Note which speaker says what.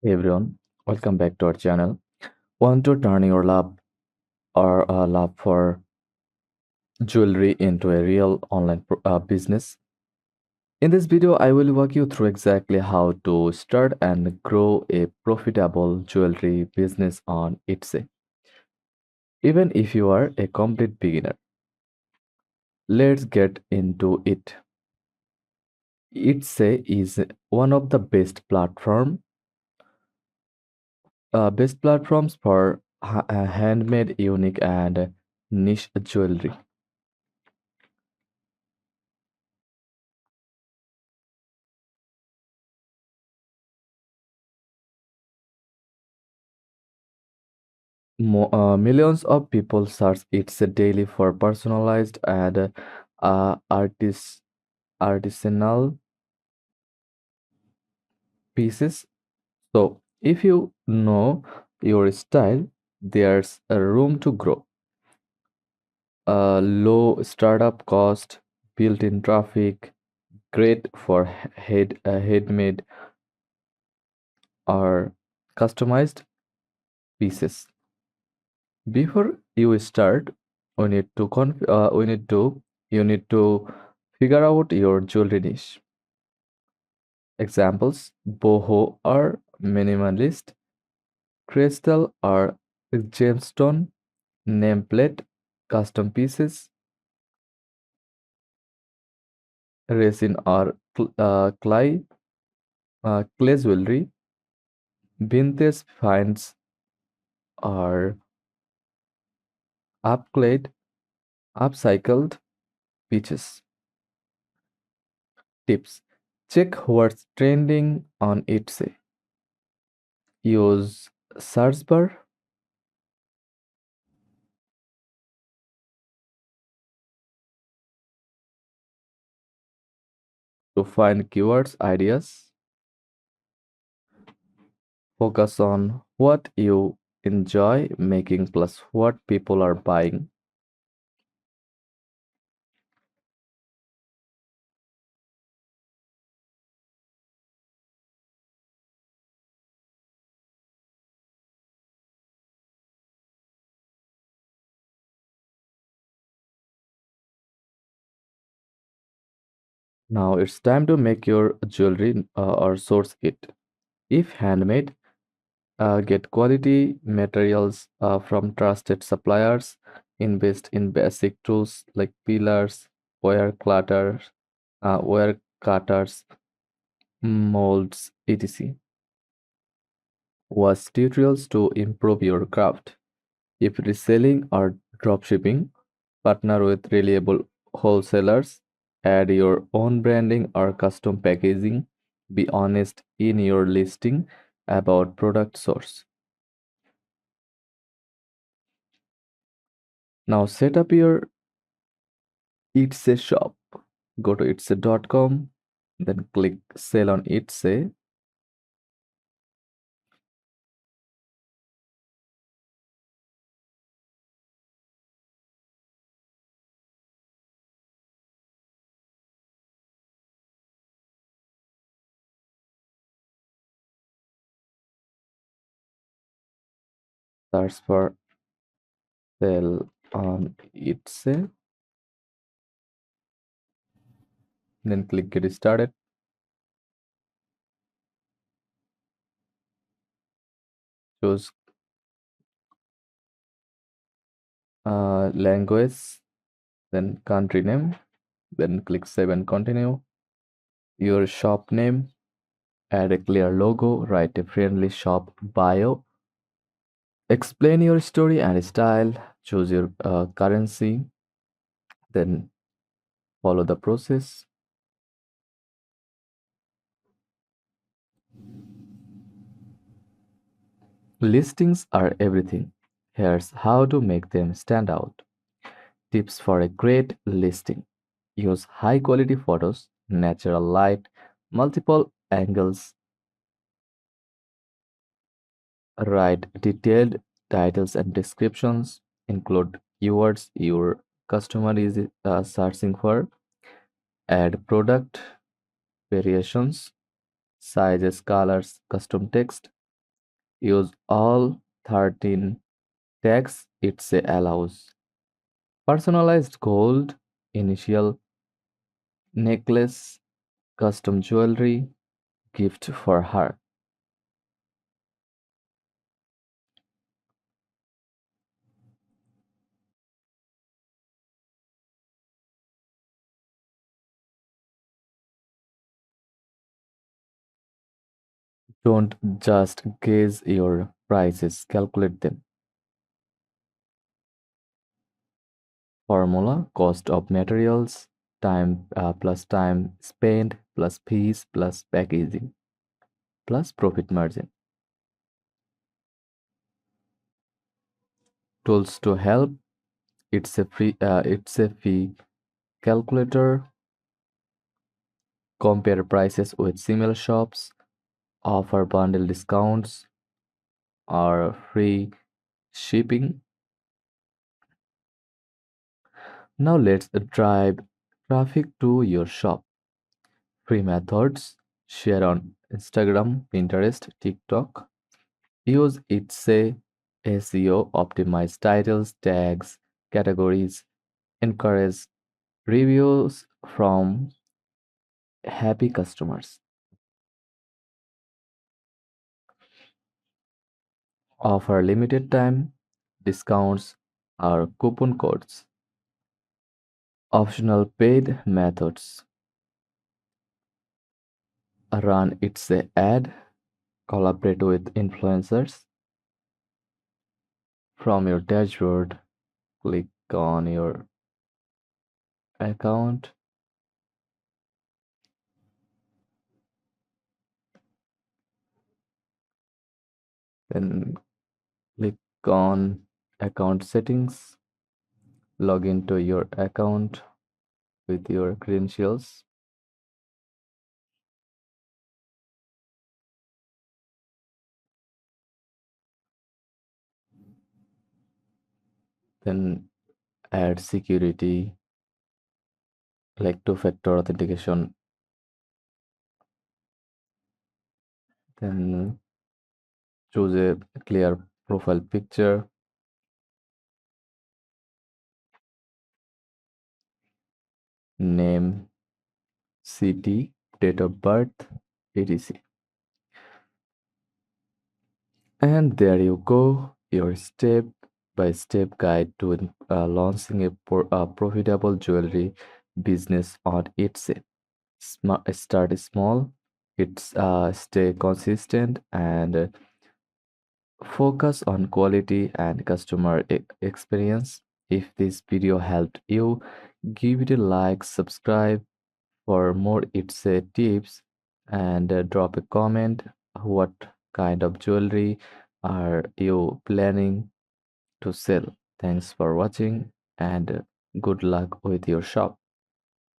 Speaker 1: Hey everyone, welcome back to our channel. Want to turn your love or love for jewelry into a real online business? In this video, I will walk you through exactly how to start and grow a profitable jewelry business on Etsy. Even if you are a complete beginner, let's get into it. Etsy is one of the best platforms for handmade, unique, and niche jewelry. Millions of people search it daily for personalized and artisanal pieces. So, if you know your style, there's a room to grow. Low startup cost, built-in traffic, great for handmade or customized pieces. Before you start, we need to you need to figure out your jewelry niche. Examples: boho or minimalist, crystal or gemstone, nameplate, custom pieces, resin or clay jewelry, vintage finds or upclad, upcycled pieces. Tips: check what's trending on Etsy. Use search bar to find keywords ideas. Focus on what you enjoy making plus what people are buying. Now it's time to make your jewelry or source it. If handmade, get quality materials from trusted suppliers. Invest in basic tools like pillars, wire cutters, molds, etc. Watch tutorials to improve your craft. If reselling or dropshipping, partner with reliable wholesalers. Add your own branding or custom packaging. Be honest in your listing about product source. Now set up your Etsy shop. Go to etsy.com, then click sell on Etsy. Search for sell on Etsy. Then click get started. Choose language, then country name, then click save and continue. Your shop name, add a clear logo, write a friendly shop bio, explain your story and style, choose your currency, then follow the process. Listings are everything. Here's how to make them stand out. Tips for a great listing: use high quality photos, natural light, multiple angles, write detailed titles and descriptions, include keywords your customer is searching for, add product variations, sizes, colors, custom text. Use all 13 tags it say allows. Personalized gold, initial necklace, custom jewelry, gift for her. Don't just gauge your prices, calculate them. Formula: cost of materials, time plus time spent plus fees plus packaging plus profit margin. Tools to help: it's a fee calculator, compare prices with similar shops, offer bundle discounts or free shipping. Now let's drive traffic to your shop. Free methods: share on Instagram, Pinterest, TikTok. Use Etsy SEO, optimize titles, tags, categories, encourage reviews from happy customers. Offer limited time discounts or coupon codes. Optional paid methods: run Etsy ad, collaborate with influencers. From your dashboard, click on your account, then click on account settings, log into your account with your credentials, then add security like two-factor authentication, then choose a clear profile picture, name, city, date of birth, etc. And there you go, your step by step guide to launching a profitable jewelry business on Etsy. Start small, stay consistent, and focus on quality and customer experience. If this video helped you, give it a like, subscribe for more Etsy tips, and drop a comment. What kind of jewelry are you planning to sell? Thanks for watching, and good luck with your shop.